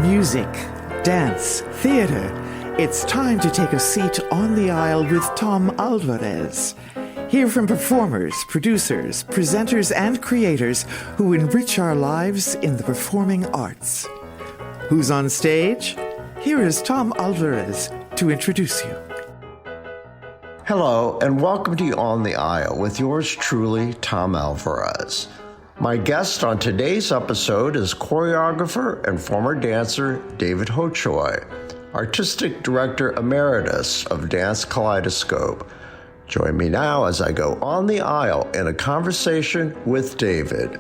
Music, dance, theater. It's time to take a seat on the aisle with Tom Alvarez. Hear from performers, producers, presenters, and creators who enrich our lives in the performing arts. Who's on stage? Here is Tom Alvarez to introduce you. Hello, and welcome to On the Aisle with yours truly, Tom Alvarez. My guest on today's episode is choreographer and former dancer David Hochoy, Artistic Director Emeritus of Dance Kaleidoscope. Join me now as I go on the aisle in a conversation with David.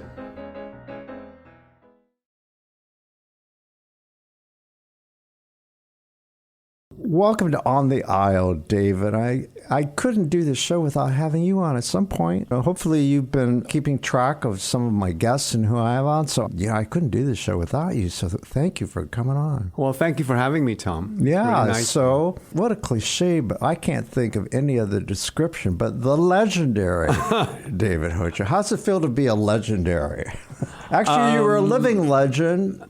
Welcome to On the Aisle, David. I couldn't do this show without having you on at some point. Hopefully you've been keeping track of some of my guests and who I have on. So, I couldn't do this show without you. So thank you for coming on. Well, thank you for having me, Tom. Yeah, really nice. So what a cliche, but I can't think of any other description but the legendary David Hochoy. How's it feel to be a legendary? Actually, you were a living legend.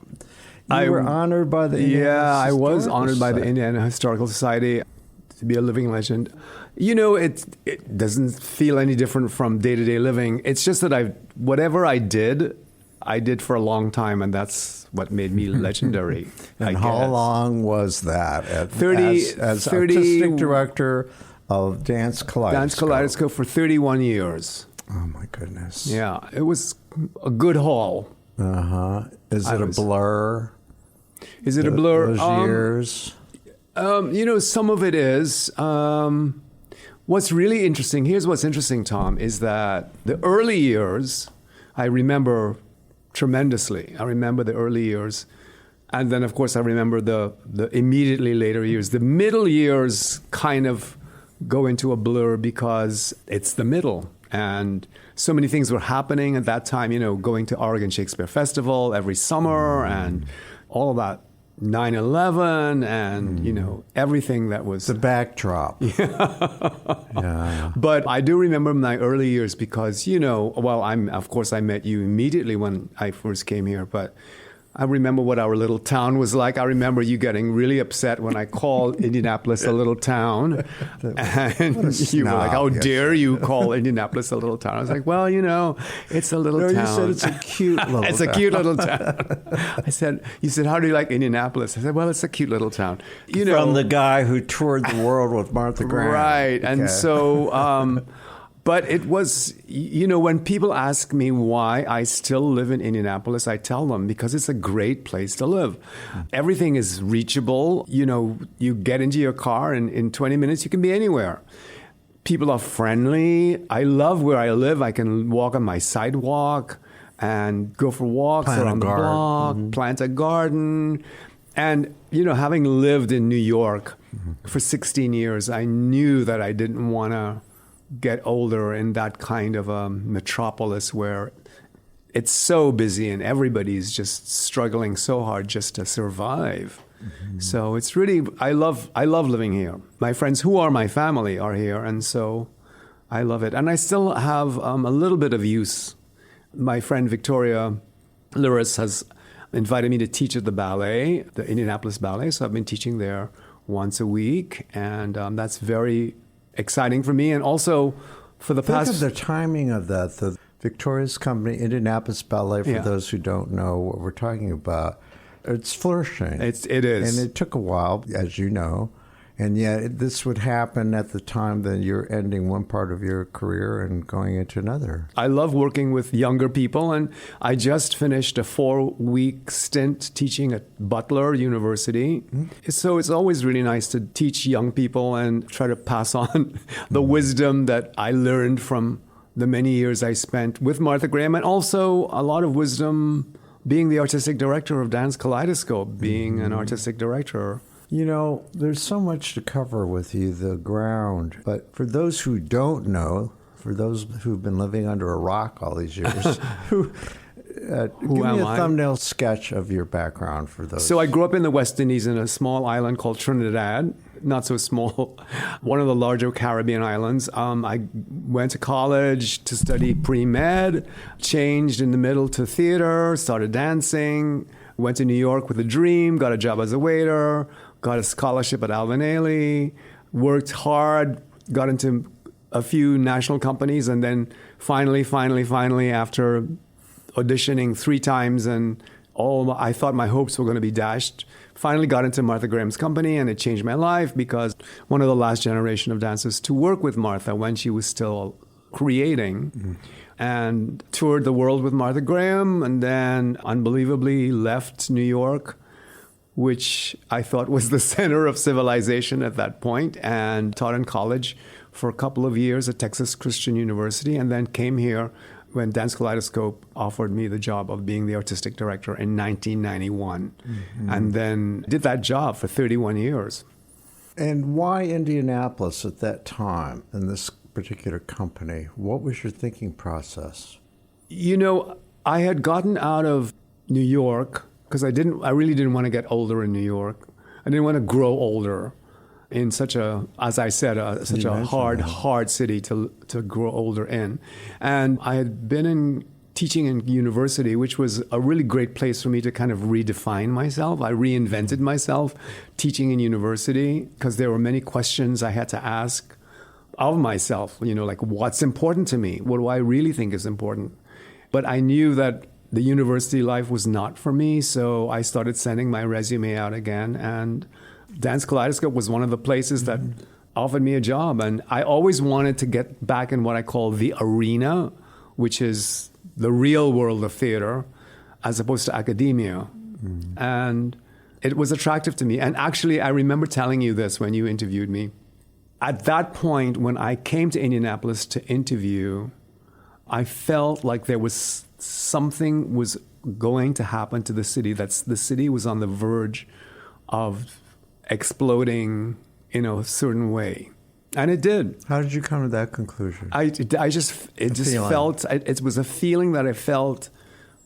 You were honored by the Indiana I was honored by the Society. Indiana Historical Society to be a living legend. It doesn't feel any different from day-to-day living. It's just that whatever I did for a long time, and that's what made me legendary. And how long was that? As 30 artistic director of Dance Kaleidoscope. Dance Kaleidoscope for 31 years. Oh, my goodness. Yeah, it was a good haul. Uh-huh. Is it a blur? Is it a blur? Those years? Some of it is. What's really interesting, here's what's interesting, Tom, is that the early years, I remember tremendously. I remember the early years. And then, of course, I remember the immediately later years. The middle years kind of go into a blur because it's the middle. And so many things were happening at that time, going to Oregon Shakespeare Festival every summer and all of that 9/11 and, everything that was... The backdrop. Yeah. But I do remember my early years because, I met you immediately when I first came here, but I remember what our little town was like. I remember you getting really upset when I called Indianapolis a little town. And you were like, how dare you call Indianapolis a little town? I was like, well, it's a little town. You said it's a cute little town. It's a cute little town. You said, how do you like Indianapolis? I said, well, it's a cute little town. From the guy who toured the world with Martha Graham. Right. And so... But it was, when people ask me why I still live in Indianapolis, I tell them because it's a great place to live. Everything is reachable. You get into your car and in 20 minutes you can be anywhere. People are friendly. I love where I live. I can walk on my sidewalk and go for walks around the block, plant a garden. And, having lived in New York for 16 years, I knew that I didn't want to get older in that kind of a metropolis where it's so busy and everybody's just struggling so hard just to survive. Mm-hmm. So it's really, I love living here. My friends who are my family are here, and so I love it. And I still have a little bit of use. My friend Victoria Luris has invited me to teach at the ballet, the Indianapolis Ballet, so I've been teaching there once a week, and that's very exciting for me, and also for the past... Think of the timing of that. The Victoria's Company, Indianapolis Ballet, for those who don't know what we're talking about, it's flourishing. It is. And it took a while, as you know, and yet this would happen at the time that you're ending one part of your career and going into another. I love working with younger people, and I just finished a 4-week stint teaching at Butler University. Mm-hmm. So it's always really nice to teach young people and try to pass on the wisdom that I learned from the many years I spent with Martha Graham, and also a lot of wisdom being the artistic director of Dance Kaleidoscope, being an artistic director. There's so much to cover with you, the ground. But for those who don't know, for those who've been living under a rock all these years, give me a thumbnail sketch of your background for those. So I grew up in the West Indies in a small island called Trinidad. Not so small, one of the larger Caribbean islands. I went to college to study pre-med, changed in the middle to theater, started dancing, Went to New York with a dream, got a job as a waiter, got a scholarship at Alvin Ailey, worked hard, got into a few national companies, and then finally, after auditioning 3 times and I thought my hopes were going to be dashed, finally got into Martha Graham's company, and it changed my life because one of the last generation of dancers to work with Martha when she was still creating, and toured the world with Martha Graham, and then unbelievably left New York, which I thought was the center of civilization at that point, and taught in college for a couple of years at Texas Christian University, and then came here when Dance Kaleidoscope offered me the job of being the artistic director in 1991, and then did that job for 31 years. And why Indianapolis at that time in this particular company? What was your thinking process? You know, I had gotten out of New York because I really didn't want to get older in New York. I didn't want to grow older in such a, as I said, such a hard city to grow older in. And I had been teaching in university, which was a really great place for me to kind of redefine myself. I reinvented myself teaching in university because there were many questions I had to ask of myself, like what's important to me? What do I really think is important? But I knew that the university life was not for me, so I started sending my resume out again, and Dance Kaleidoscope was one of the places that offered me a job. And I always wanted to get back in what I call the arena, which is the real world of theater, as opposed to academia. And it was attractive to me. And actually, I remember telling you this when you interviewed me. At that point, when I came to Indianapolis to interview, I felt like there was something was going to happen to the city. The city was on the verge of exploding in a certain way. And it did. How did you come to that conclusion? It was a feeling that I felt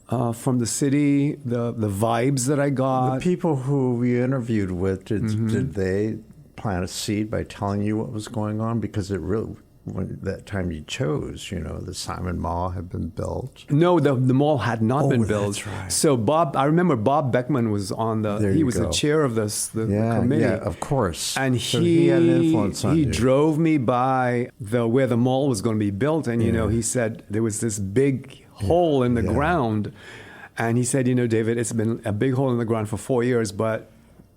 from the city, the vibes that I got. The people who you interviewed with, did they plant a seed by telling you what was going on? Because it really, when that time you chose, the Simon Mall had been built. No, the mall had not been built. That's right. So I remember Bob Beckman was on the chair of the committee. Yeah, of course. And so he had an influence on you. He drove me by where the mall was going to be built, and he said there was this big hole in the ground, and he said, David, it's been a big hole in the ground for 4 years, but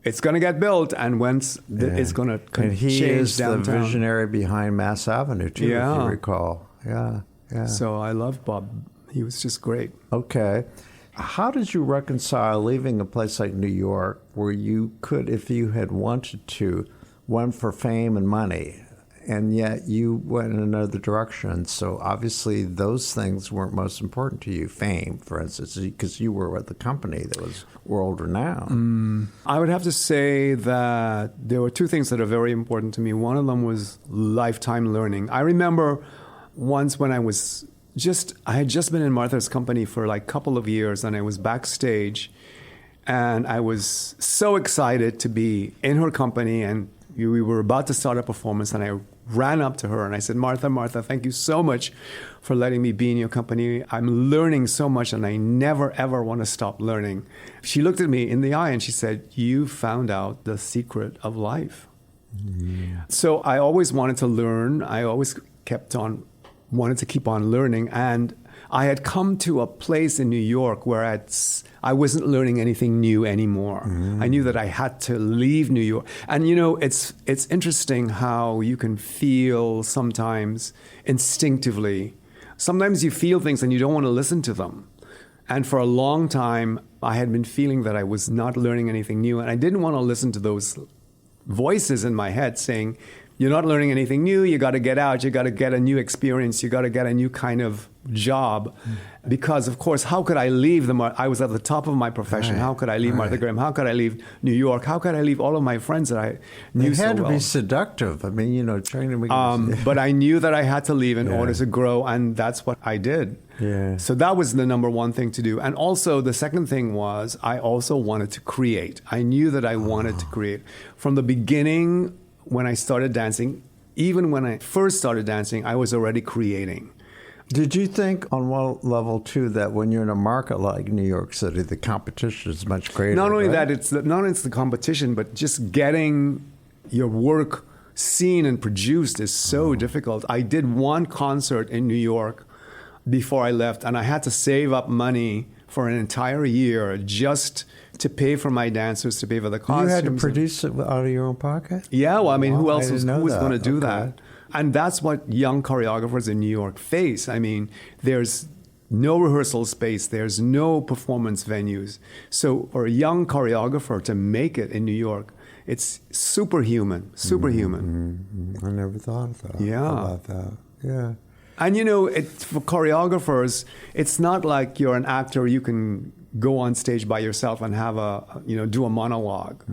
it's going to get built, and once it's going to change downtown. And he is the visionary behind Mass Avenue, too, if you recall. Yeah. So I loved Bob. He was just great. Okay. How did you reconcile leaving a place like New York where you could, if you had wanted to, went for fame and money, and yet you went in another direction? So obviously those things weren't most important to you. Fame, for instance, because you were at the company that was world renowned. I would have to say that there were 2 things that are very important to me. One of them was lifetime learning. I remember once when I had just been in Martha's company for like a couple of years, and I was backstage, and I was so excited to be in her company, and we were about to start a performance, and I ran up to her and I said, Martha, thank you so much for letting me be in your company. I'm learning so much, and I never, ever want to stop learning. She looked at me in the eye and she said, you found out the secret of life. So I always wanted to learn. I always wanted to keep on learning. And I had come to a place in New York where I wasn't learning anything new anymore. I knew that I had to leave New York. And, it's interesting how you can feel sometimes instinctively. Sometimes you feel things and you don't want to listen to them. And for a long time, I had been feeling that I was not learning anything new. And I didn't want to listen to those voices in my head saying, you're not learning anything new. You got to get out. You got to get a new experience. You got to get a new kind of job. Because, of course, how could I leave I was at the top of my profession. Right. How could I leave Martha Graham? How could I leave New York? How could I leave all of my friends that I knew so well? It had to be seductive. I mean, trying to make but I knew that I had to leave in order to grow, and that's what I did. Yeah. So that was the number one thing to do. And also, the second thing was I also wanted to create. I knew that I wanted to create. From the beginning, when I started dancing, even when I first started dancing, I was already creating. Did you think on one level, too, that when you're in a market like New York City, the competition is much greater? Not only right? that, not only it's the competition, but just getting your work seen and produced is so difficult. I did one concert in New York before I left, and I had to save up money for an entire year just to pay for my dancers, to pay for the costumes. You had to produce it out of your own pocket? Yeah, well, I mean, who Wow, else I was didn't know going to that. do Okay. that? And that's what young choreographers in New York face. I mean, there's no rehearsal space, there's no performance venues. So for a young choreographer to make it in New York, it's superhuman. I never thought of that. Yeah. About that. Yeah. And for choreographers, it's not like you're an actor, you can go on stage by yourself and have do a monologue.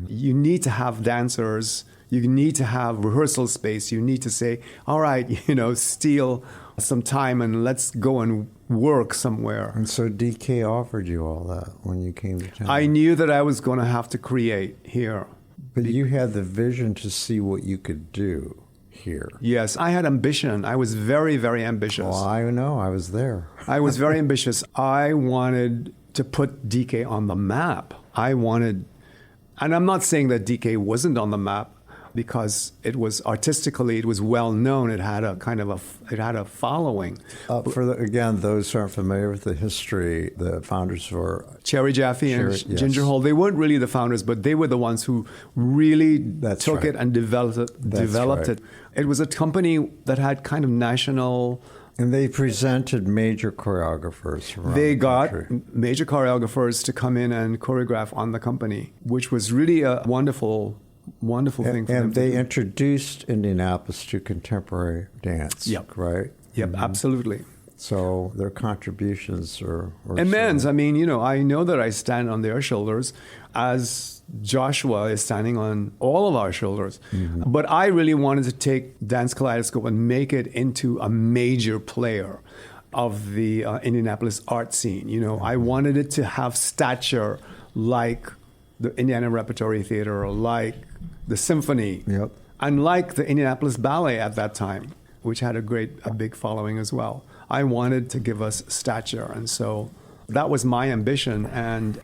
You need to have dancers, you need to have rehearsal space, you need to say, all right, steal some time and let's go and work somewhere. And so DK offered you all that when you came to town? I knew that I was going to have to create here. But you had the vision to see what you could do here. Yes, I had ambition. I was very, very ambitious. Well, I know. I was there. I was very ambitious. I wanted to put DK on the map. And I'm not saying that DK wasn't on the map, because it was artistically, it was well known. It had a following. Again, those who aren't familiar with the history, the founders were Cherry Jaffe and yes. Ginger Hall. They weren't really the founders, but they were the ones who really took right. it and developed right. it. It was a company that had kind of national. And they presented major choreographers from They around the got country. major choreographers to come in and choreograph on the company, which was really a wonderful thing for them And to they do. introduced Indianapolis to contemporary dance, Yep. right? Yep, absolutely. So their contributions are Immense. I mean, I know that I stand on their shoulders as Joshua is standing on all of our shoulders. But I really wanted to take Dance Kaleidoscope and make it into a major player of the Indianapolis art scene. I wanted it to have stature like the Indiana Repertory Theater, or like the Symphony, Yep. and like the Indianapolis Ballet at that time, which had a big following as well. I wanted to give us stature, and so that was my ambition, and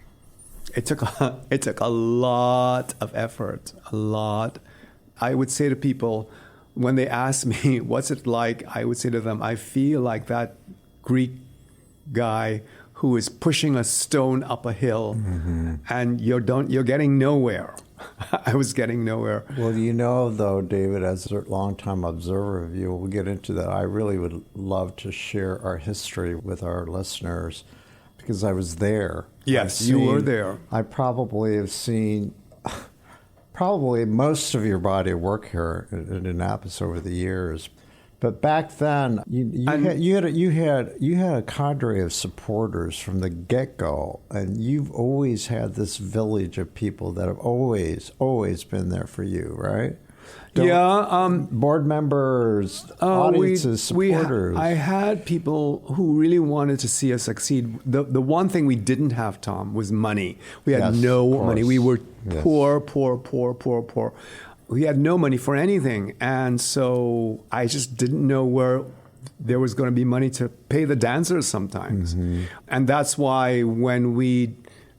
it took a lot of effort, a lot. I would say to people, when they ask me, what's it like, I would say to them, I feel like that Greek guy who is pushing a stone up a hill, and you're getting nowhere. I was getting nowhere. Well, though, David, as a longtime observer of you, we'll get into that. I really would love to share our history with our listeners, because I was there. Yes, you were there. I probably have seen most of your body of work here in Indianapolis over the years. But back then, you had a cadre of supporters from the get-go, and you've always had this village of people that have always been there for you, right? Board members, audiences, supporters. I had people who really wanted to see us succeed. The one thing we didn't have, Tom, was money. We had no money. We were poor. We had no money for anything. And so I just didn't know where there was going to be money to pay the dancers sometimes. And that's why when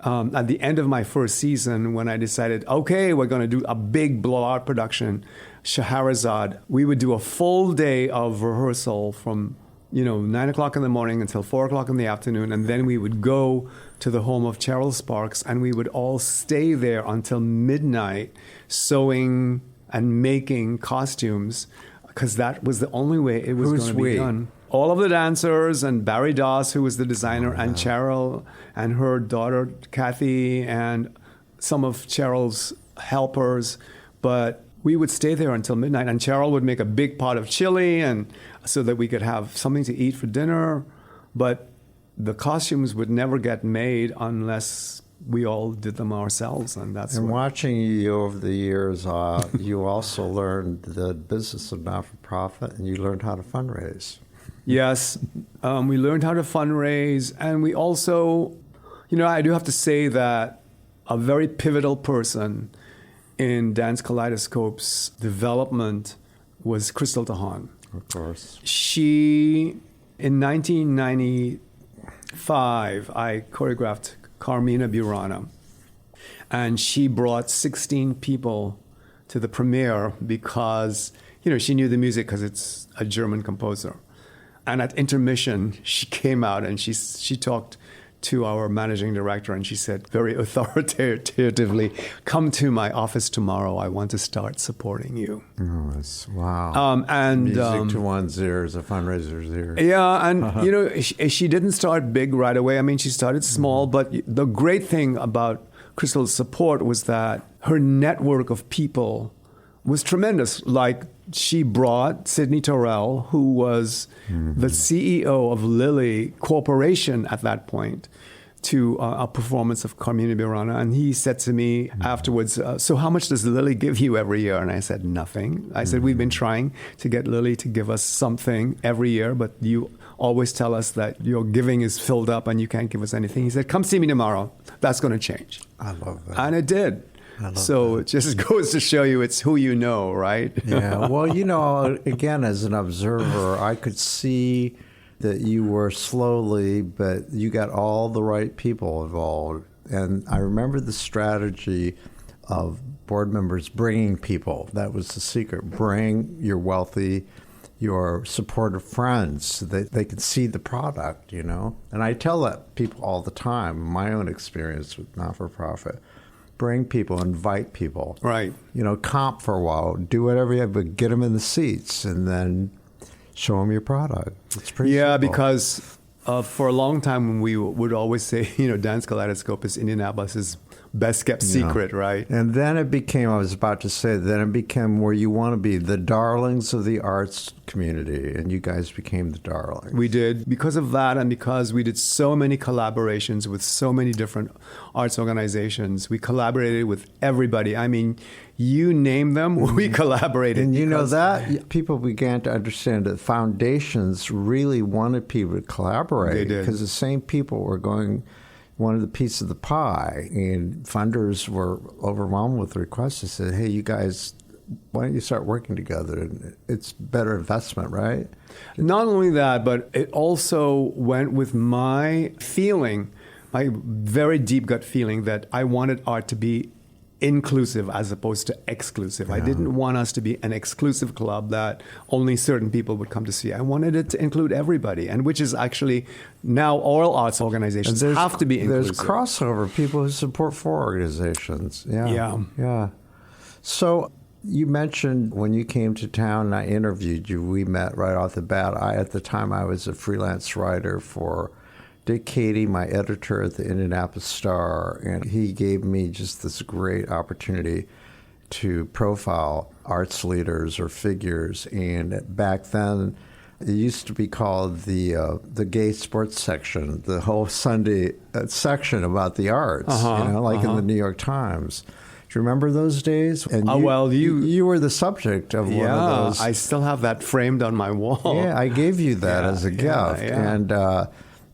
at the end of my first season, when I decided, okay, we're going to do a big blowout production, Scheherazade, we would do a full day of rehearsal from 9 o'clock in the morning until 4 o'clock in the afternoon. And then we would go to the home of Cheryl Sparks, and we would all stay there until midnight sewing and making costumes, because that was the only way it was going to be done. All of the dancers, and Barry Doss, who was the designer, and Cheryl and her daughter Kathy, and some of Cheryl's helpers. But we would stay there until midnight, and Cheryl would make a big pot of chili, and so that we could have something to eat for dinner. But the costumes would never get made unless we all did them ourselves, and watching you over the years, you also learned the business of not-for-profit, and you learned how to fundraise. Yes, we learned how to fundraise, and we also, I do have to say that a very pivotal person in Dance Kaleidoscope's development was Crystal Tahan. Of course. She In 1995, I choreographed Carmina Burana, and she brought 16 people to the premiere because, she knew the music because it's a German composer. And at intermission, she came out and she talked to our managing director, and she said very authoritatively, "Come to my office tomorrow. I want to start supporting you." Oh, wow. Music to one's ears, a fundraiser's ears. Yeah, and she didn't start big right away. I mean, she started small, but the great thing about Crystal's support was that her network of people was tremendous. Like, she brought Sidney Terrell, who was the CEO of Lilly Corporation at that point, to a performance of Carmina Burana. And he said to me afterwards, "So how much does Lilly give you every year?" And I said, "Nothing." I said, "We've been trying to get Lilly to give us something every year, but you always tell us that your giving is filled up and you can't give us anything." He said, "Come see me tomorrow. That's going to change." I love that. And it did. So it just goes to show you it's who you know, right? Yeah. Well, again, as an observer, I could see that you were slowly, but you got all the right people involved. And I remember the strategy of board members bringing people. That was the secret. Bring your wealthy, your supportive friends so that they can see the product, And I tell that people all the time, my own experience with not-for-profit. Bring people, invite people. Right. Comp for a while, do whatever you have, but get them in the seats and then show them your product. It's pretty simple. Because for a long time we would always say, Dance Kaleidoscope is Indianapolis's best kept secret, right? And then it became, where you want to be, the darlings of the arts community, and you guys became the darlings. We did. Because of that, and because we did so many collaborations with so many different arts organizations, we collaborated with everybody. I mean, you name them, we collaborated. And that people began to understand that foundations really wanted people to collaborate. They did. Because the same people wanted a piece of the pie, and funders were overwhelmed with requests. They said, "Hey, you guys, why don't you start working together? And it's better investment, right?" Not only that, but it also went with my feeling, my very deep gut feeling that I wanted art to be inclusive as opposed to exclusive. Yeah. I didn't want us to be an exclusive club that only certain people would come to see. I wanted it to include everybody, and which is actually now all arts organizations have to be inclusive. There's crossover, people who support 4 organizations. Yeah. So you mentioned when you came to town and I interviewed you, we met right off the bat. At the time, I was a freelance writer for Dick Cady, my editor at the Indianapolis Star, and he gave me just this great opportunity to profile arts leaders or figures. And back then, it used to be called the gay sports section, the whole Sunday section about the arts, in the New York Times. Do you remember those days? And you were the subject of one of those. I still have that framed on my wall. Yeah, I gave you that as a gift. And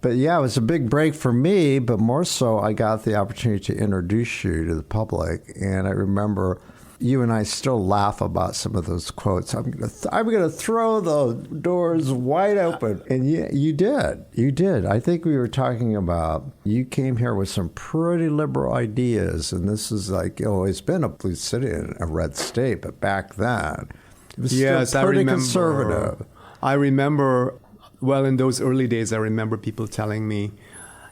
but it was a big break for me, but more so I got the opportunity to introduce you to the public. And I remember you and I still laugh about some of those quotes. I'm gonna throw the doors wide open. And you did. I think we were talking about, you came here with some pretty liberal ideas. And this is it's been a blue city and a red state, but back then it was still pretty conservative. I remember, in those early days, I remember people telling me,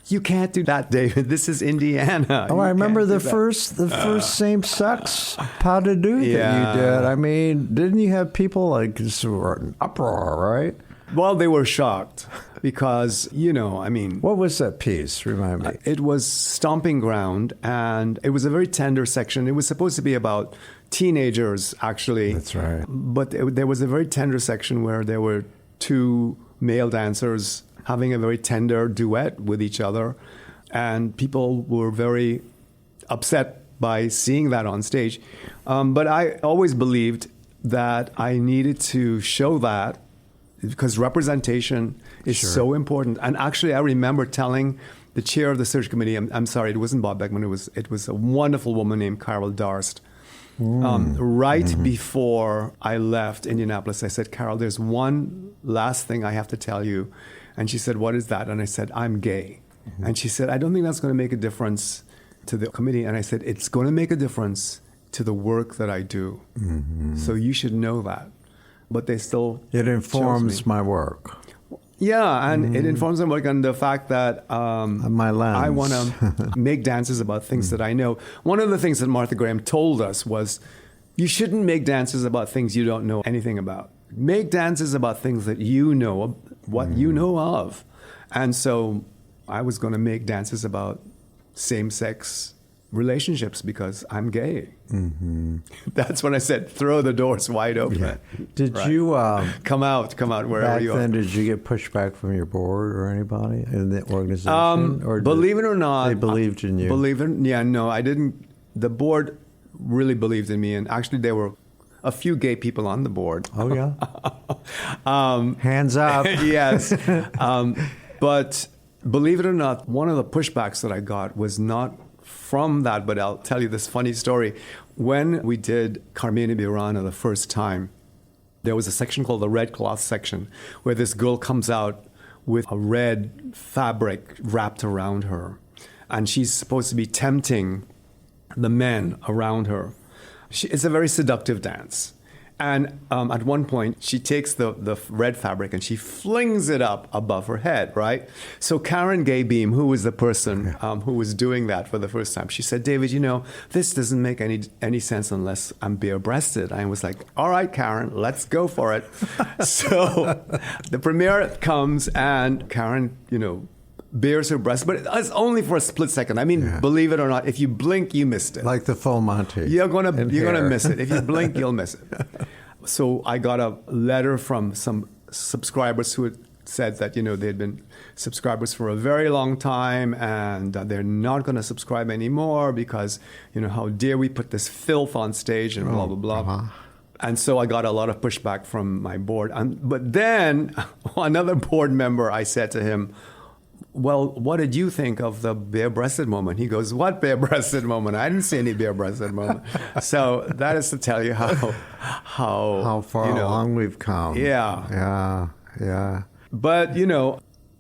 "You can't do that, David. This is Indiana." I remember the first same-sex pas de deux that you did. I mean, didn't you have people who were in uproar, right? Well, they were shocked because, What was that piece? Remind me. It was Stomping Ground, and it was a very tender section. It was supposed to be about teenagers, actually. That's right. But there was a very tender section where there were 2 male dancers having a very tender duet with each other. And people were very upset by seeing that on stage. But I always believed that I needed to show that because representation is so important. And actually, I remember telling the chair of the search committee, I'm sorry, it wasn't Bob Beckman, it was a wonderful woman named Carol Darst. Before I left Indianapolis, I said, "Carol, there's one last thing I have to tell you. And she said, what is that? And I said, I'm gay. And she said, I don't think that's going to make a difference to the committee. And I said, it's going to make a difference to the work that I do. So you should know that. But they still It informs my work. Yeah, and it informs my work, and the fact that My lens. I want to make dances about things that I know. One of the things that Martha Graham told us was, you shouldn't make dances about things you don't know anything about. Make dances about things that you know, what you know of. And so I was going to make dances about same-sex relationships because I'm gay. That's when I said, throw the doors wide open. Yeah. Did Right. you come out wherever back you are. then? Did you get pushback from your board or anybody in the organization? Believe it or not, they believed in you. No, I didn't. The board really believed in me, and actually there were a few gay people on the board. Oh yeah. Hands up. Yes. But believe it or not, one of the pushbacks that I got was not from that, but I'll tell you this funny story. When we did Carmina Burana the first time, there was a section called the red cloth section, where this girl comes out with a red fabric wrapped around her. And she's supposed to be tempting the men around her. It's a very seductive dance. And at one point, she takes the red fabric and she flings it up above her head, right? So Karen Gaybeam, who was the person who was doing that for the first time, she said, David, this doesn't make any sense unless I'm bare-breasted. I was like, all right, Karen, let's go for it. So the premiere comes and Karen, bears her breast, but it's only for a split second. I mean, believe it or not, if you blink, you missed it. Like the full Monty. You're gonna miss it. If you blink, you'll miss it. So I got a letter from some subscribers who had said that they had been subscribers for a very long time and they're not going to subscribe anymore because how dare we put this filth on stage and blah blah blah. And so I got a lot of pushback from my board. But then another board member, I said to him, well, what did you think of the bare-breasted moment? He goes, what bare-breasted moment? I didn't see any bare-breasted moment. So that is to tell you how far along we've come. Yeah. Yeah. But,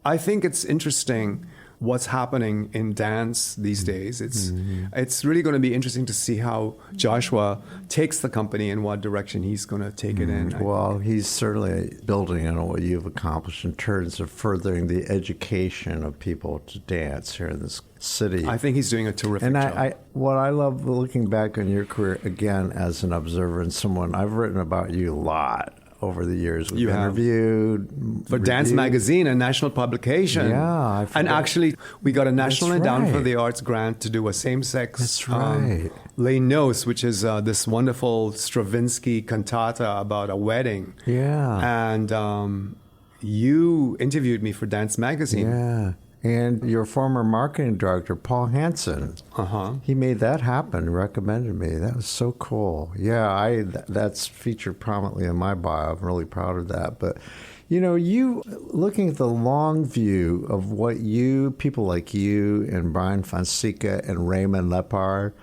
I think it's interesting what's happening in dance these days. It's really going to be interesting to see how Joshua takes the company and what direction he's going to take it in. Well, he's certainly building on what you've accomplished in terms of furthering the education of people to dance here in this city. I think he's doing a terrific job. And what I love looking back on your career, again, as an observer and someone, I've written about you a lot over the years. We've interviewed for Dance Magazine, a national publication. Yeah, and actually, we got a National Endowment for the Arts grant to do a same-sex Les Noces, which is this wonderful Stravinsky cantata about a wedding. Yeah, and you interviewed me for Dance Magazine. Yeah. And your former marketing director, Paul Hansen, he made that happen, recommended me. That was so cool. Yeah, that's featured prominently in my bio. I'm really proud of that. But, you looking at the long view of what people like you and Brian Fonseca and Raymond Lepard,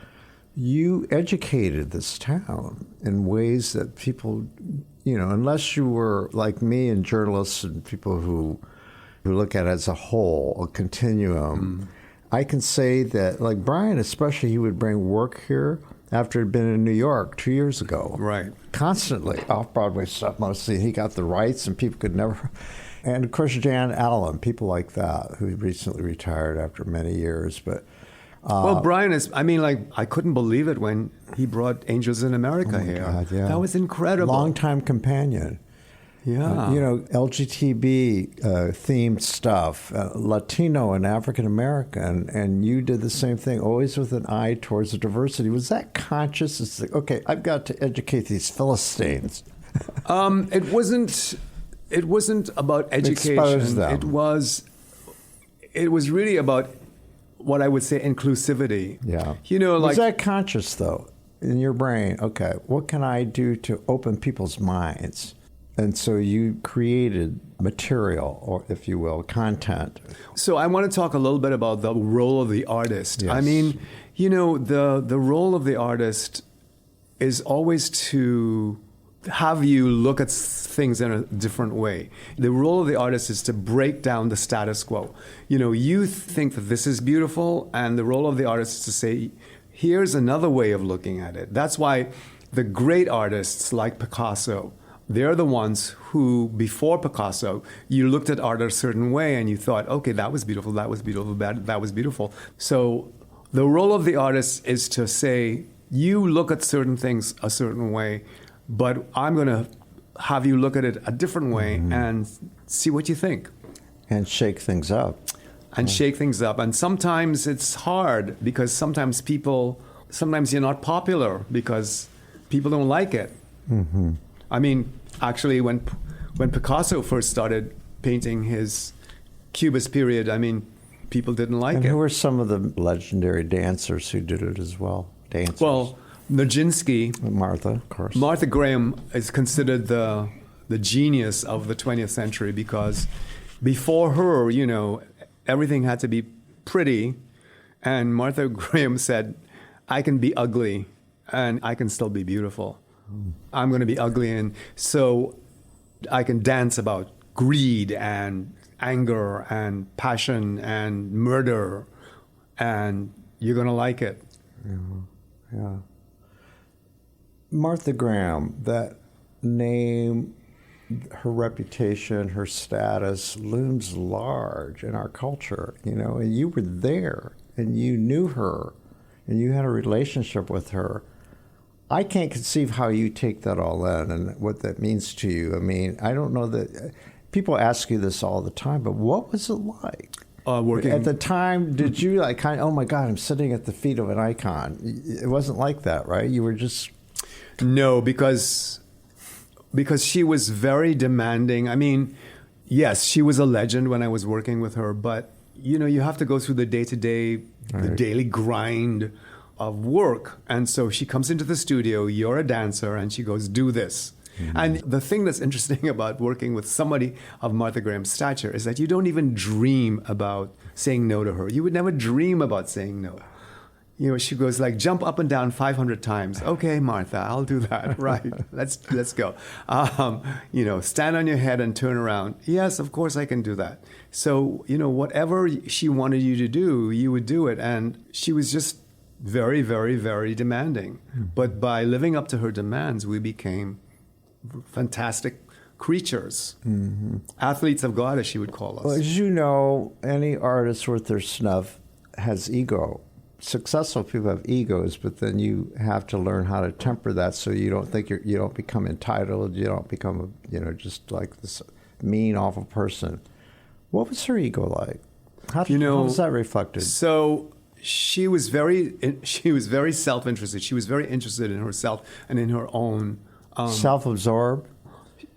you educated this town in ways that people, unless you were like me and journalists and people who look at it as a whole, a continuum. I can say that, like Brian especially, he would bring work here after he'd been in New York 2 years ago. Right. Constantly. Off-Broadway stuff mostly. He got the rights and people could never... And, of course, Jan Allen, people like that, who recently retired after many years. But well, Brian I couldned believe it when he brought Angels in America here. God, yeah. That was incredible. Longtime companion. Yeah. LGTB themed stuff, Latino and African American, and you did the same thing, always with an eye towards the diversity. Was that conscious? It's like, okay, I've got to educate these Philistines. It wasn't about education. Expose them. It was really about what I would say inclusivity. Yeah. Was that conscious though in your brain? Okay, what can I do to open people's minds? And so you created material, or if you will, content. So I want to talk a little bit about the role of the artist. Yes. I mean, the role of the artist is always to have you look at things in a different way. The role of the artist is to break down the status quo. You think that this is beautiful, and the role of the artist is to say, here's another way of looking at it. That's why the great artists like Picasso, they're the ones who, before Picasso, you looked at art a certain way and you thought, okay, that was beautiful, that was beautiful, that was beautiful. So the role of the artist is to say, you look at certain things a certain way, but I'm going to have you look at it a different way and see what you think. And shake things up. Shake things up. And sometimes it's hard because sometimes you're not popular because people don't like it. Mm-hmm. I mean, actually, when Picasso first started painting his Cubist period, I mean, people didn't like it. And who were some of the legendary dancers who did it as well? Dancers. Well, Nijinsky. Martha, of course. Martha Graham is considered the genius of the 20th century because before her, everything had to be pretty. And Martha Graham said, I can be ugly and I can still be beautiful. I'm going to be ugly, and so I can dance about greed and anger and passion and murder, and you're going to like it. Yeah. Martha Graham, that name, her reputation, her status looms large in our culture, and you were there and you knew her and you had a relationship with her. I can't conceive how you take that all in and what that means to you. I mean, I don't know that people ask you this all the time, but what was it like? Working at the time, did you oh my God, I'm sitting at the feet of an icon? It wasn't like that, right? You were just... No, because she was very demanding. I mean, yes, she was a legend when I was working with her, but you have to go through the day-to-day, the daily grind of work. And so she comes into the studio, you're a dancer, and she goes, do this. Mm-hmm. And the thing that's interesting about working with somebody of Martha Graham's stature is that you don't even dream about saying no to her. You would never dream about saying no. She goes jump up and down 500 times. Okay, Martha, I'll do that. Right. Let's go. Stand on your head and turn around. Yes, of course I can do that. So, whatever she wanted you to do, you would do it. And she was just very, very, very demanding. Mm-hmm. But by living up to her demands, we became fantastic creatures. Mm-hmm. Athletes of God, as she would call us. Well, as you know, any artist worth their snuff has ego. Successful people have egos, but then you have to learn how to temper that so you don't think you don't become entitled, you don't become just like this mean, awful person. What was her ego like? How was that reflected? So she was very self-interested. She was very interested in herself and in her own self-absorbed.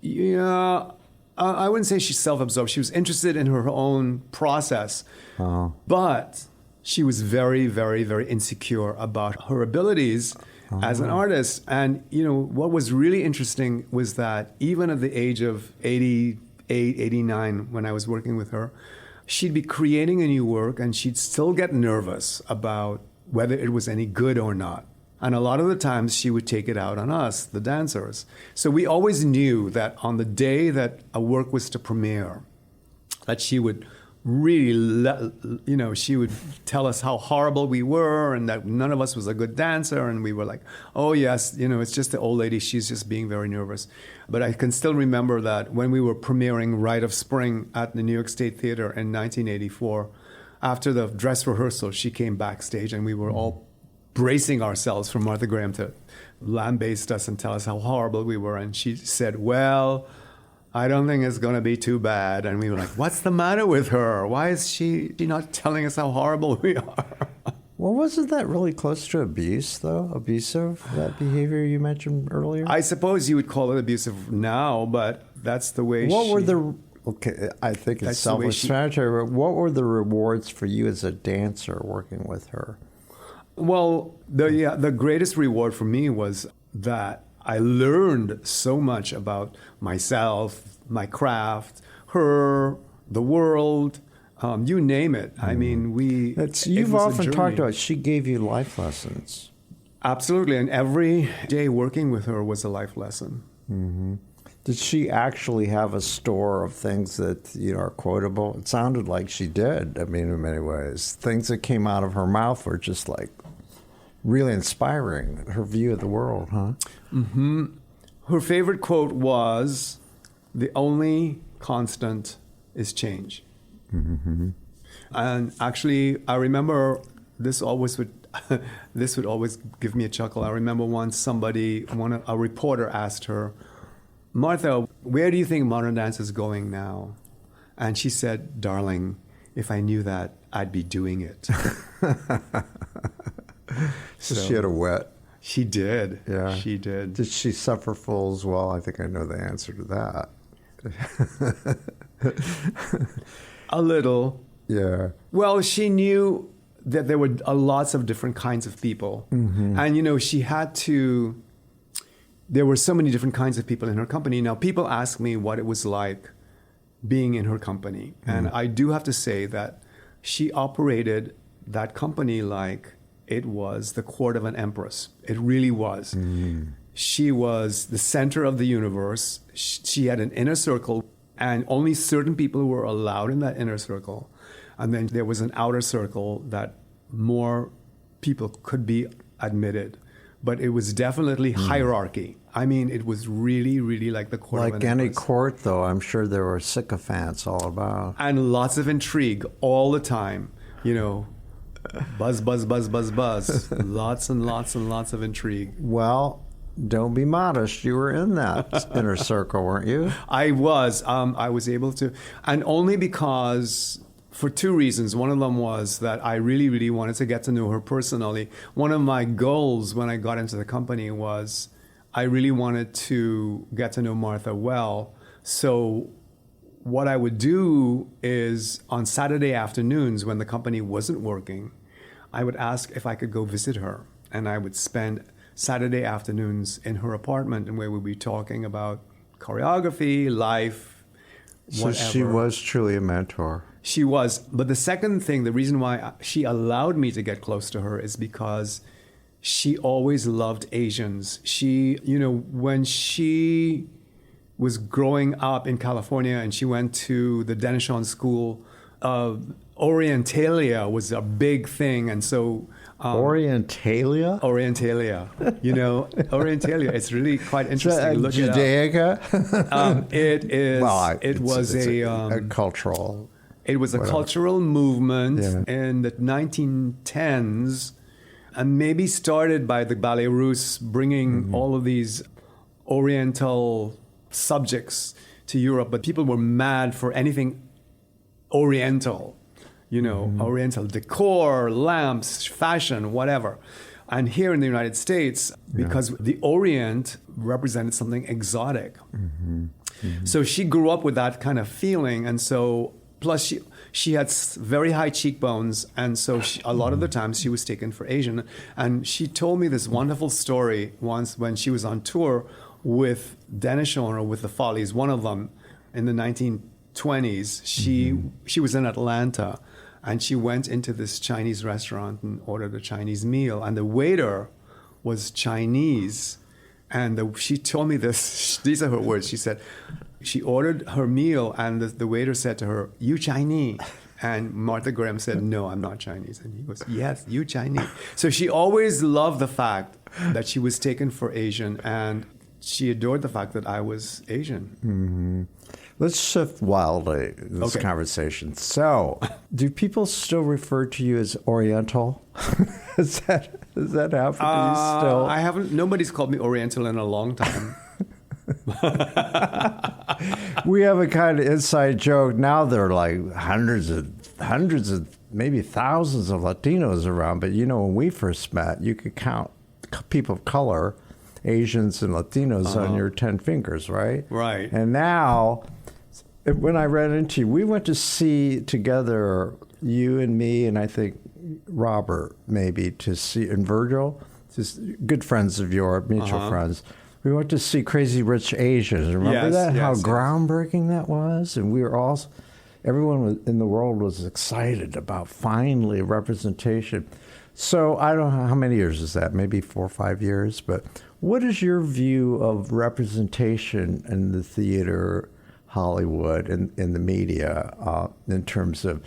Yeah, I wouldn't say she's self-absorbed. She was interested in her own process, but she was very, very, very insecure about her abilities as an artist. And, what was really interesting was that even at the age of 88, 89, when I was working with her, she'd be creating a new work and she'd still get nervous about whether it was any good or not. And a lot of the times she would take it out on us, the dancers. So we always knew that on the day that a work was to premiere, that she would really, she would tell us how horrible we were and that none of us was a good dancer. And we were like, oh, yes, it's just the old lady. She's just being very nervous. But I can still remember that when we were premiering Rite of Spring at the New York State Theater in 1984, after the dress rehearsal, she came backstage and we were all bracing ourselves for Martha Graham to lambaste us and tell us how horrible we were. And she said, well, I don't think it's going to be too bad. And we were like, what's the matter with her? Why is she not telling us how horrible we are? Well, wasn't that really close to abuse, though? Abusive, that behavior you mentioned earlier? I suppose you would call it abusive now, but that's the way Okay, I think it's self-explanatory, but what were the rewards for you as a dancer working with her? Well, the greatest reward for me was that I learned so much about myself, my craft, her, the world, you name it. I mean, you've often talked about she gave you life lessons. Absolutely, and every day working with her was a life lesson. Mm-hmm. Did she actually have a store of things that, are quotable? It sounded like she did, I mean, in many ways. Things that came out of her mouth were just like really inspiring, her view of the world, huh? Mm-hmm. Her favorite quote was, "The only constant is change." Mm-hmm. And actually, I remember this would always give me a chuckle. I remember once a reporter asked her, "Martha, where do you think modern dance is going now?" And she said, "Darling, if I knew that, I'd be doing it." So she had a wet. She did. Yeah. She did. Did she suffer fools? Well, I think I know the answer to that. A little. Yeah. Well, she knew that there were lots of different kinds of people. Mm-hmm. And, there were so many different kinds of people in her company. Now, people ask me what it was like being in her company. Mm-hmm. And I do have to say that she operated that company like it was the court of an empress. It really was. Mm-hmm. She was the center of the universe. She had an inner circle, and only certain people were allowed in that inner circle. And then there was an outer circle that more people could be admitted. But it was definitely hierarchy. I mean, it was really, really like the court of an empress. Like any court, though, I'm sure there were sycophants all about. And lots of intrigue all the time, Buzz, buzz, buzz, buzz, buzz. Lots and lots and lots of intrigue. Well, don't be modest. You were in that inner circle, weren't you? I was. I was able to. And only because, for two reasons. One of them was that I really, really wanted to get to know her personally. One of my goals when I got into the company was I really wanted to get to know Martha well. So what I would do is on Saturday afternoons when the company wasn't working, I would ask if I could go visit her. And I would spend Saturday afternoons in her apartment, and where we'd be talking about choreography, life, whatever. So she was truly a mentor. She was. But the second thing, the reason why she allowed me to get close to her is because she always loved Asians. She, when she was growing up in California and she went to the Denishon School, Orientalia was a big thing. And so... Orientalia? Orientalia. Orientalia. It's really quite interesting. Look Judaica? It is. Well, it was a cultural... It was a cultural movement in the 1910s, and maybe started by the Ballet Russe bringing all of these Oriental subjects to Europe, but people were mad for anything Oriental, Oriental decor, lamps, fashion, whatever. And here in the United States, because the Orient represented something exotic. Mm-hmm. Mm-hmm. So she grew up with that kind of feeling, and so... Plus, she had very high cheekbones, and so a lot of the times she was taken for Asian. And she told me this wonderful story once when she was on tour with Denishon, or with the Follies, one of them, in the 1920s. She was in Atlanta, and she went into this Chinese restaurant and ordered a Chinese meal, and the waiter was Chinese. And she told me this, these are her words. She said, she ordered her meal, and the waiter said to her, "You Chinese?" And Martha Graham said, "No, I'm not Chinese." And he goes, "Yes, you Chinese." So she always loved the fact that she was taken for Asian, and she adored the fact that I was Asian. Mm-hmm. Let's shift wildly in this conversation. So, do people still refer to you as Oriental? Does that happen to you still? I haven't. Nobody's called me Oriental in a long time. We have a kind of inside joke. Now there are like hundreds of, maybe thousands of Latinos around. But when we first met, you could count people of color, Asians and Latinos on your 10 fingers, right? Right. And now, when I ran into you, we went to see together, you and me, and I think Robert maybe, to see, and Virgil, just good friends of yours, mutual friends. We went to see Crazy Rich Asians. Remember that? How groundbreaking that was? And we were all, everyone in the world was excited about finally representation. So I don't know how many years is that, maybe 4 or 5 years, but what is your view of representation in the theater, Hollywood, and in the media in terms of,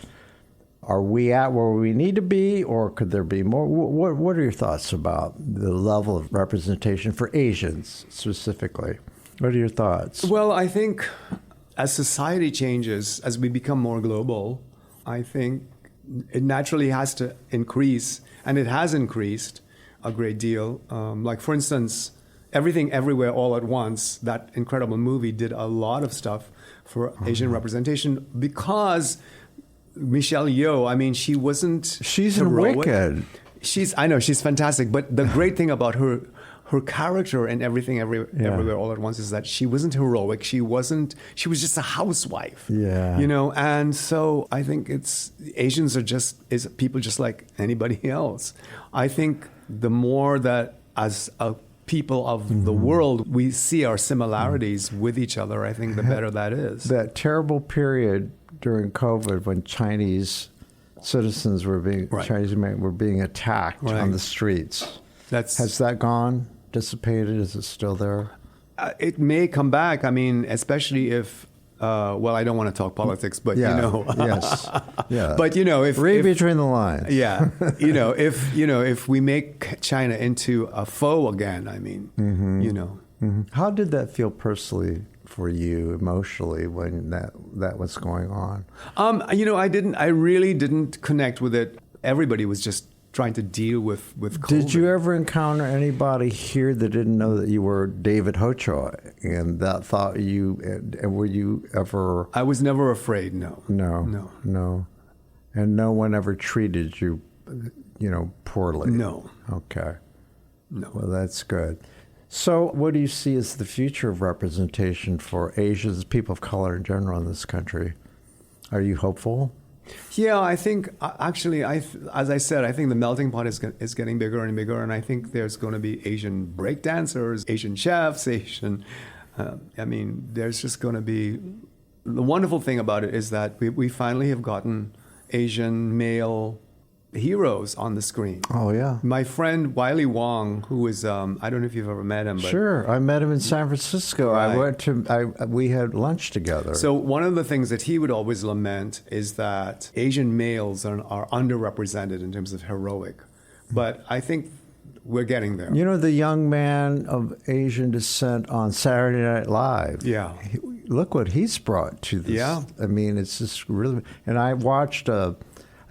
are we at where we need to be, or could there be more? What are your thoughts about the level of representation for Asians specifically? What are your thoughts? Well, I think as society changes, as we become more global, I think it naturally has to increase, and it has increased a great deal. Like, for instance, Everything Everywhere All at Once, that incredible movie, did a lot of stuff for Asian representation because Michelle Yeoh, I mean, she wasn't She's in heroic. Wicked. I know, she's fantastic. But the great thing about her character in Everything Everywhere All at Once is that she wasn't heroic. She was just a housewife. Yeah. You know, and so I think Asians are people just like anybody else. I think the more that as a people of the world, we see our similarities with each other, I think the better that is. That terrible period during COVID when Chinese citizens were being attacked on the streets. Has that gone? Dissipated? Is it still there? It may come back. I mean, especially if, I don't want to talk politics, but Yes. Yeah. But read between the lines. Yeah. If we make China into a foe again, I mean, How did that feel personally for you emotionally when that was going on? I really didn't connect with it. Everybody was just trying to deal with COVID. Did you ever encounter anybody here that didn't know that you were David Hochoy and that thought you, and were you ever? I was never afraid, no. No. And no one ever treated you, poorly? No. Okay. No. Well, that's good. So what do you see as the future of representation for Asians, people of color in general in this country? Are you hopeful? Yeah, I think, actually, as I said, I think the melting pot is getting bigger and bigger, and I think there's going to be Asian breakdancers, Asian chefs, there's just going to be... The wonderful thing about it is that we finally have gotten Asian male heroes on the screen. Oh, yeah. My friend Wiley Wong, who is, I don't know if you've ever met him. But sure. I met him in San Francisco. Right. We had lunch together. So one of the things that he would always lament is that Asian males are underrepresented in terms of heroic. But I think we're getting there. The young man of Asian descent on Saturday Night Live. Yeah. Look what he's brought to this. Yeah. I mean, it's just really... And I watched a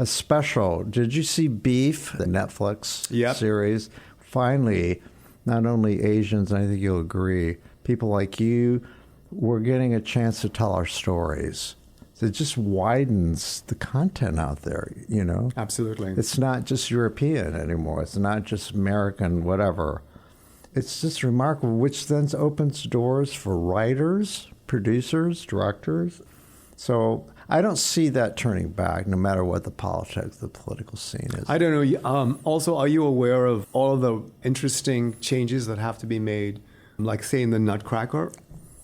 special. Did you see Beef, the Netflix series? Finally, not only Asians, I think you'll agree, people like you, we're getting a chance to tell our stories. It just widens the content out there, Absolutely. It's not just European anymore. It's not just American, whatever. It's just remarkable, which then opens doors for writers, producers, directors. So I don't see that turning back, no matter what the political scene is. I don't know. Also, are you aware of all of the interesting changes that have to be made, like, say, in the Nutcracker?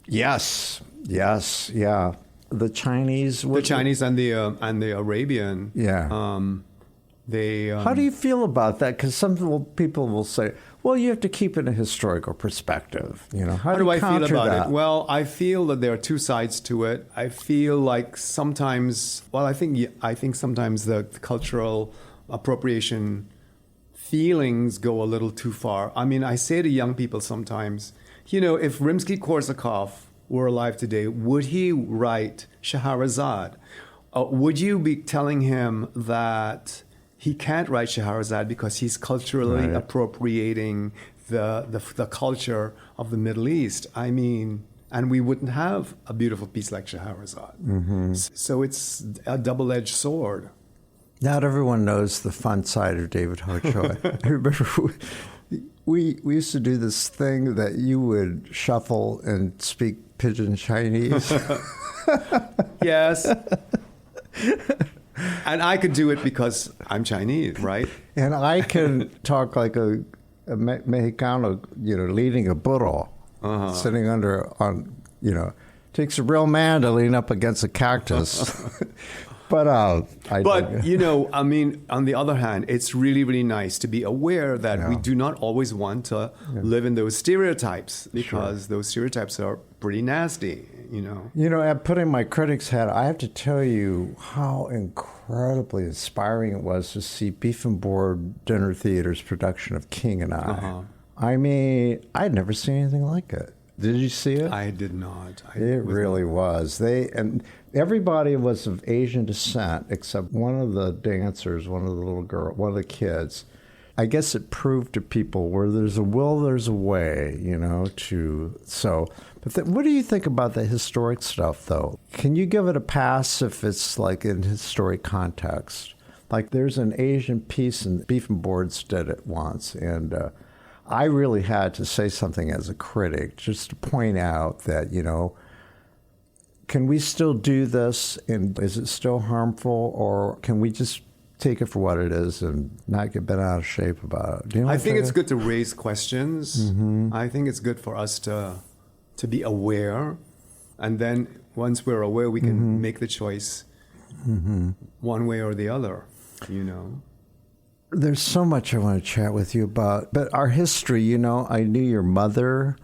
Yes, yeah. The Chinese and the Arabian. Yeah. How do you feel about that? Because some people will say, well, you have to keep it in a historical perspective. How do I feel about it? Well, I feel that there are two sides to it. I feel like sometimes, I think sometimes the cultural appropriation feelings go a little too far. I mean, I say to young people sometimes, if Rimsky-Korsakov were alive today, would he write Scheherazade? Would you be telling him that he can't write Scheherazade because he's culturally appropriating the culture of the Middle East? I mean, and we wouldn't have a beautiful piece like Scheherazade. Mm-hmm. So it's a double-edged sword. Not everyone knows the fun side of David Hochoy. I remember we used to do this thing that you would shuffle and speak Pidgin Chinese. Yes. And I could do it because I'm Chinese, right? And I can talk like a Mexicano, leading a burro, sitting takes a real man to lean up against a cactus. But, you know, I mean, on the other hand, it's really, really nice to be aware that we do not always want to live in those stereotypes, because those stereotypes are pretty nasty, you know. You know, at putting my critic's hat, I have to tell you how incredibly inspiring it was to see Beef and Board Dinner Theater's production of King and I. I mean, I'd never seen anything like it. Did you see it? I did not. It really was. And everybody was of Asian descent except one of the dancers, one of the little girls, one of the kids. I guess it proved to people where there's a will, there's a way, you know, But what do you think about the historic stuff, though? Can you give it a pass if it's like in historic context? Like there's an Asian piece, and Beef and Boards did it once, and I really had to say something as a critic just to point out that, you know, can we still do this, and is it still harmful, or can we just take it for what it is and not get bent out of shape about it? Do you know I think it's good to raise questions. I think it's good for us to be aware, and then once we're aware, we can make the choice one way or the other, you know. There's so much I want to chat with you about, but our history, you know, I knew your mother,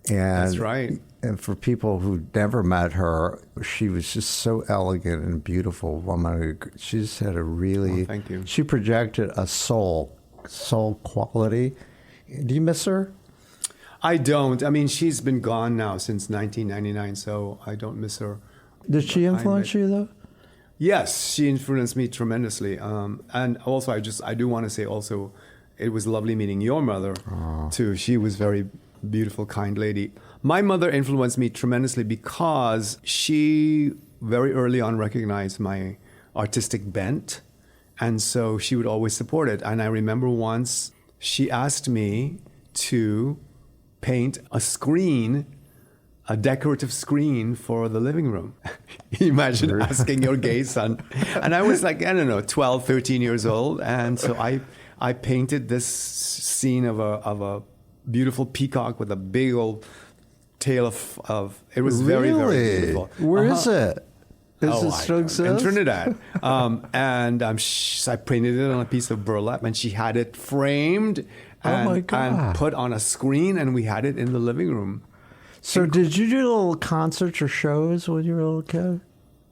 and that's right. And for people who never met her, she was just so elegant and beautiful woman. She just had a really, thank you. She projected a soul quality. Do you miss her? I don't. I mean, she's been gone now since 1999, so I don't miss her. Did she influence you, though? Yes, she influenced me tremendously. And also, I do want to say also, it was lovely meeting your mother, too. She was very beautiful, kind lady. My mother influenced me tremendously because she very early on recognized my artistic bent. And so she would always support it. And I remember once she asked me to paint a decorative screen for the living room. Imagine asking your gay son. And I was like, I don't know, 12, 13 years old. And so I painted this scene of a beautiful peacock with a big old tail of it was very, very beautiful. Where is it? Does it still exist? In Trinidad. And I painted it on a piece of burlap, and she had it framed and put on a screen, and we had it in the living room. So did you do little concerts or shows when you were a little kid?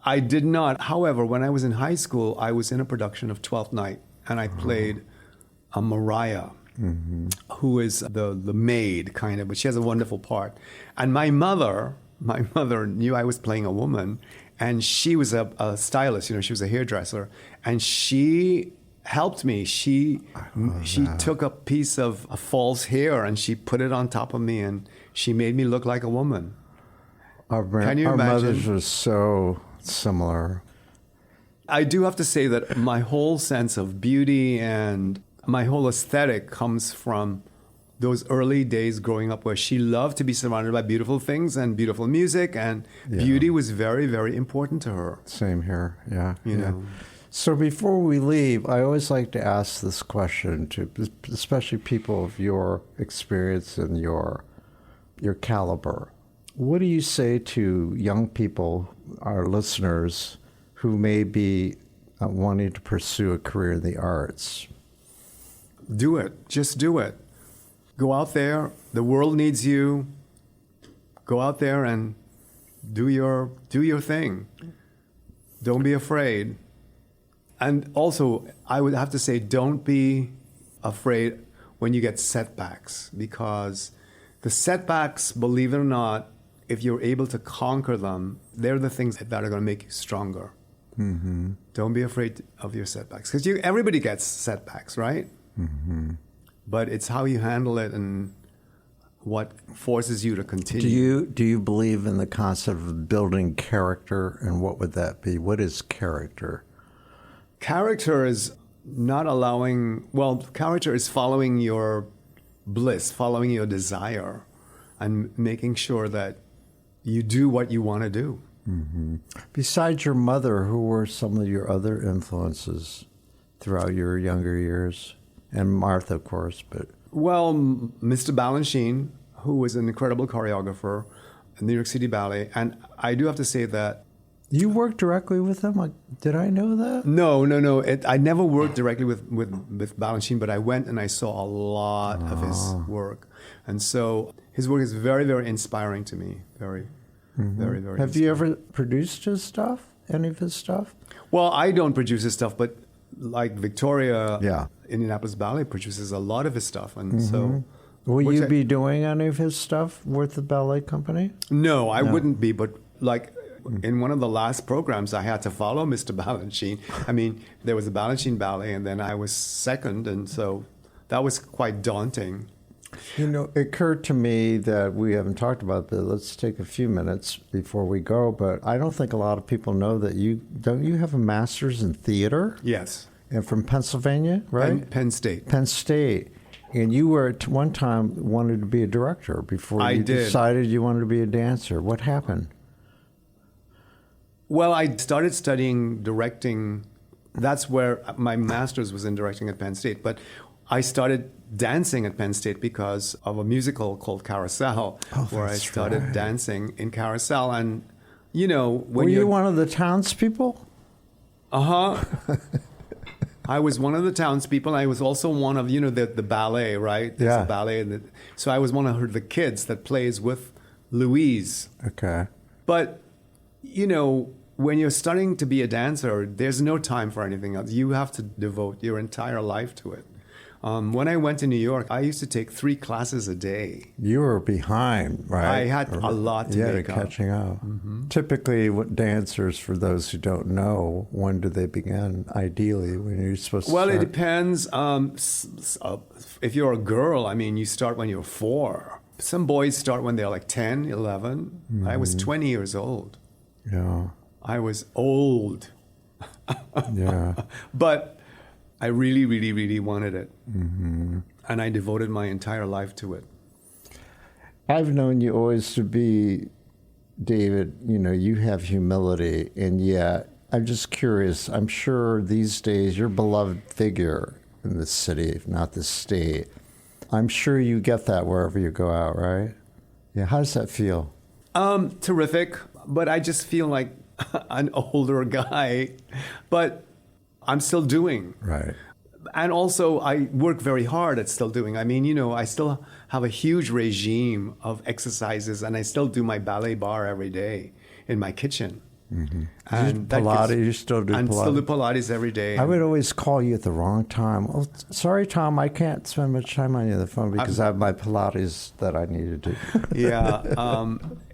I did not. However, when I was in high school, I was in a production of Twelfth Night, and I played a Mariah, who is the maid, kind of, but she has a wonderful part. And my mother knew I was playing a woman, and she was a stylist, you know, she was a hairdresser, and she helped me. She took a piece of false hair and she put it on top of me, and she made me look like a woman. Can you imagine? Our mothers were so similar. I do have to say that my whole sense of beauty and my whole aesthetic comes from those early days growing up, where she loved to be surrounded by beautiful things and beautiful music, and beauty was very, very important to her. Same here, yeah. You know. So before we leave, I always like to ask this question to especially people of your experience and your caliber. What do you say to young people, our listeners, who may be wanting to pursue a career in the arts? Do it. Just do it. Go out there. The world needs you. Go out there and do your thing. Don't be afraid. And also, I would have to say, don't be afraid when you get setbacks, because the setbacks, believe it or not, if you're able to conquer them, they're the things that are going to make you stronger. Mm-hmm. Don't be afraid of your setbacks, because everybody gets setbacks, right? Mm-hmm. But it's how you handle it and what forces you to continue. Do you believe in the concept of building character, and what would that be? What is character? Character is character is following your bliss, following your desire, and making sure that you do what you want to do. Mm-hmm. Besides your mother, who were some of your other influences throughout your younger years? And Martha, of course, but... Well, Mr. Balanchine, who was an incredible choreographer in New York City Ballet. And I do have to say that You worked directly with him? Like, did I know that? No. I never worked directly with Balanchine, but I went and I saw a lot of his work. And so his work is very, very inspiring to me. Very, very, very Have you ever produced his stuff? Any of his stuff? Well, I don't produce his stuff, but like Victoria, Yeah. Indianapolis Ballet produces a lot of his stuff. And so... Will you be doing any of his stuff with the ballet company? No, I wouldn't be, but like... In one of the last programs, I had to follow Mr. Balanchine. I mean, there was a Balanchine ballet, and then I was second, and so that was quite daunting. You know, it occurred to me that we haven't talked about this. Let's take a few minutes before we go, but I don't think a lot of people know that you have a master's in theater? Yes. And from Pennsylvania, right? Penn State. Penn State. And you were at one time wanted to be a director before you decided you wanted to be a dancer. What happened? Well, I started studying directing. That's where my master's was in directing at Penn State. But I started dancing at Penn State because of a musical called Carousel, where I started dancing in Carousel. And, you know, when were you one of the townspeople? I was one of the townspeople. I was also one of, you know, the ballet, right? There's a ballet. So I was one of the kids that plays with Louise. Okay. But, you know, when you're starting to be a dancer, there's no time for anything else. You have to devote your entire life to it. When I went to New York, I used to take 3 classes a day. You were behind, right? I had a lot to make up. Catching up. Typically, what dancers, for those who don't know, when do they begin? Ideally, when you're supposed to start? Well, it depends. If you're a girl, I mean, you start when you're 4. Some boys start when they're like 10, 11. I was 20 years old. Yeah. I was old. Yeah. But I really, really, really wanted it. And I devoted my entire life to it. I've known you always to be, David, you know, you have humility, and yet I'm just curious. I'm sure these days you're a beloved figure in this city, if not this state. I'm sure you get that wherever you go out, right? Yeah. How does that feel? Terrific. But I just feel like an older guy. But I'm still doing. Right. And also, I work very hard at still doing. I mean, you know, I still have a huge regime of exercises, and I still do my ballet bar every day in my kitchen. And Pilates, you still do Pilates? And still do Pilates every day. I would always call you at the wrong time. Oh, sorry, Tom, I can't spend much time on you on the phone because I have my Pilates that I need to do. Yeah.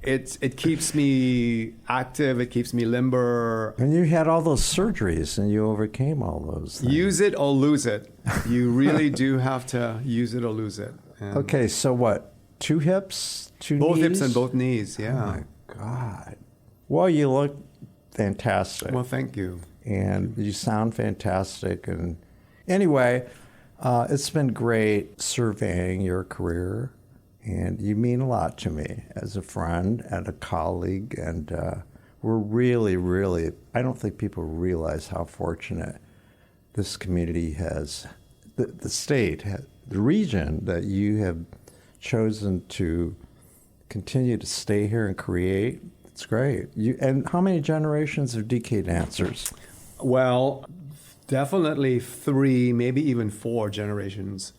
It keeps me active. It keeps me limber. And you had all those surgeries, and you overcame all those things. Use it or lose it. You really do have to use it or lose it. And okay, so what? 2 hips, 2 both knees? hips and both knees, yeah. Oh, my God. Well, you look fantastic. Well, thank you. And you sound fantastic. And anyway, it's been great surveying your career. And you mean a lot to me as a friend and a colleague. And we're really, really, I don't think people realize how fortunate this community has, the state, the region that you have chosen to continue to stay here and create. It's great. And how many generations of DK dancers? Well, definitely 3, maybe even 4 generations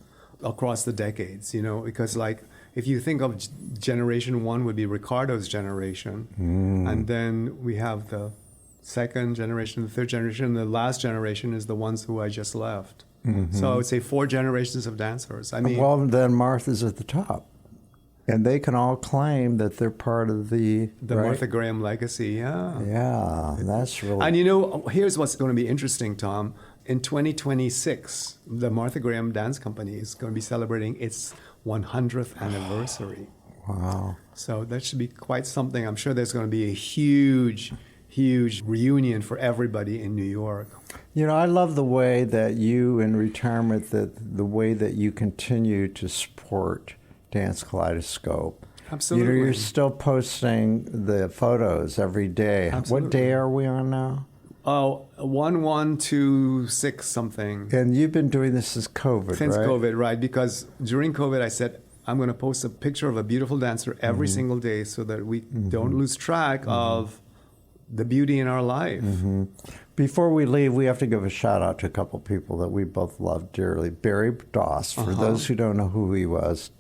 across the decades, you know, because like if you think of generation 1 would be Ricardo's generation, and then we have the 2nd generation, the 3rd generation, the last generation is the ones who I just left. So I would say 4 generations of dancers. I mean, well, then Martha's at the top. And they can all claim that they're part of the right? Martha Graham legacy, yeah. Yeah, that's really... And you know, here's what's going to be interesting, Tom. In 2026, the Martha Graham Dance Company is going to be celebrating its 100th anniversary. Wow. So that should be quite something. I'm sure there's going to be a huge, huge reunion for everybody in New York. You know, I love the way that you, in retirement, the way that you continue to support Dance Kaleidoscope. Absolutely. You know, you're still posting the photos every day. Absolutely. What day are we on now? Oh, 1126 something. And you've been doing this since COVID, Since right? COVID, right. Because during COVID, I said, I'm going to post a picture of a beautiful dancer every single day so that we don't lose track of the beauty in our life. Before we leave, we have to give a shout out to a couple people that we both love dearly. Barry Doss, for those who don't know who he was,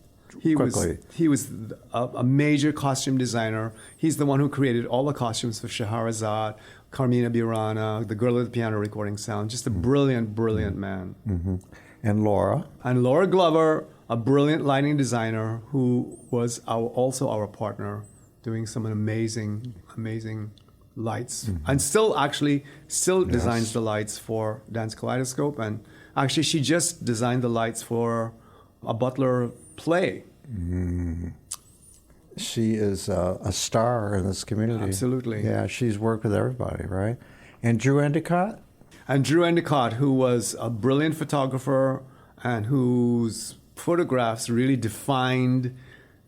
quickly. He was a major costume designer. He's the one who created all the costumes for Scheherazade, Carmina Burana, the girl with the piano recording sound. Just a brilliant, brilliant man. And Laura. And Laura Glover, a brilliant lighting designer who was also our partner, doing some amazing, amazing lights. And still designs the lights for Dance Kaleidoscope. And actually, she just designed the lights for a Butler play. She is a star in this community. Absolutely. Yeah, she's worked with everybody, right? And Drew Endicott? And Drew Endicott, who was a brilliant photographer and whose photographs really defined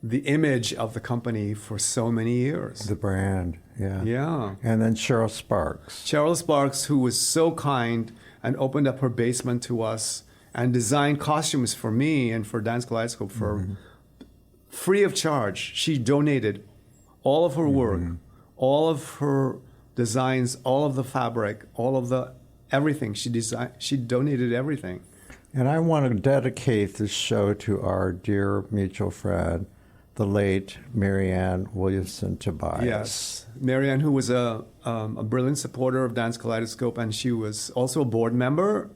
the image of the company for so many years. The brand, yeah. Yeah. And then Cheryl Sparks. Cheryl Sparks, who was so kind and opened up her basement to us and designed costumes for me and for Dance Kaleidoscope for free of charge. She donated all of her work, all of her designs, all of the fabric, all of the everything. She donated everything. And I want to dedicate this show to our dear mutual friend, the late Marianne Williamson Tobias. Yes, Marianne, who was a brilliant supporter of Dance Kaleidoscope, and she was also a board member.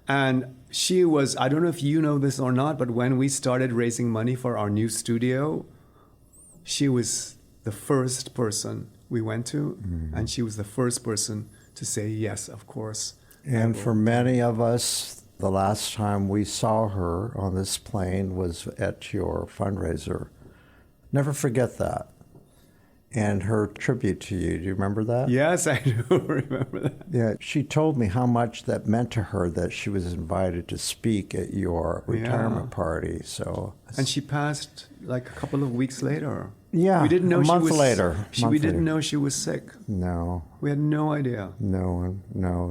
And she was, I don't know if you know this or not, but when we started raising money for our new studio, she was the first person we went to, and she was the first person to say, yes, of course. And for many of us, the last time we saw her on this plane was at your fundraiser. Never forget that. And her tribute to you, do you remember that? Yes, I do remember that. Yeah, she told me how much that meant to her that she was invited to speak at your retirement party. So, and she passed like a couple of weeks later. Yeah, we didn't know a month she was, later. We didn't know she was sick. No. We had no idea. No.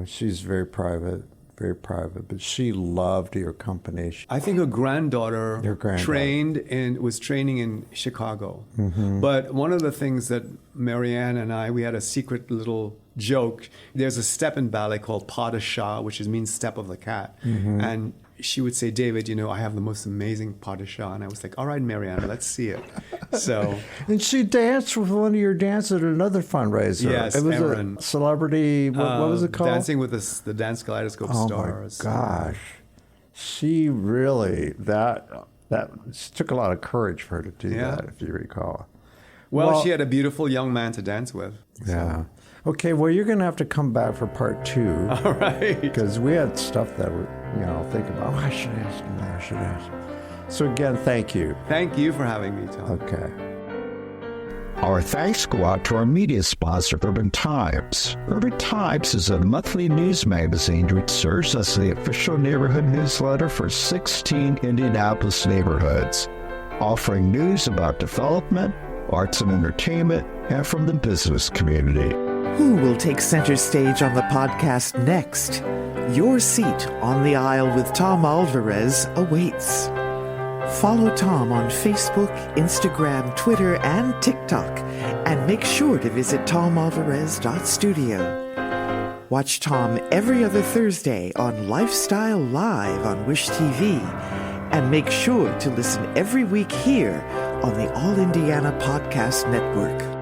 She's very private, but she loved your company. I think her granddaughter was training in Chicago. But one of the things that Marianne and we had a secret little joke. There's a step in ballet called pas de chat, which means step of the cat. And she would say, David, I have the most amazing pas de chat. And I was like, all right, Marianne, let's see it. So, and she danced with one of your dances at another fundraiser. Yes, it was Erin. A celebrity, what was it called? Dancing with the Dance Kaleidoscope Stars. Oh my gosh. She really, that took a lot of courage for her to do that, if you recall. Well, she had a beautiful young man to dance with. So. Yeah. Okay, well, you're going to have to come back for part 2. All right. Because we had stuff that we, think about. I should ask him that. I should ask him. So again, thank you. Thank you for having me, Tom. Okay. Our thanks go out to our media sponsor, Urban Times. Urban Times is a monthly news magazine which serves as the official neighborhood newsletter for 16 Indianapolis neighborhoods, offering news about development, arts and entertainment, and from the business community. Who will take center stage on the podcast next? Your seat on the aisle with Tom Alvarez awaits. Follow Tom on Facebook, Instagram, Twitter, and TikTok, and make sure to visit tomalvarez.studio. Watch Tom every other Thursday on Lifestyle Live on Wish TV, and make sure to listen every week here on the All Indiana Podcast Network.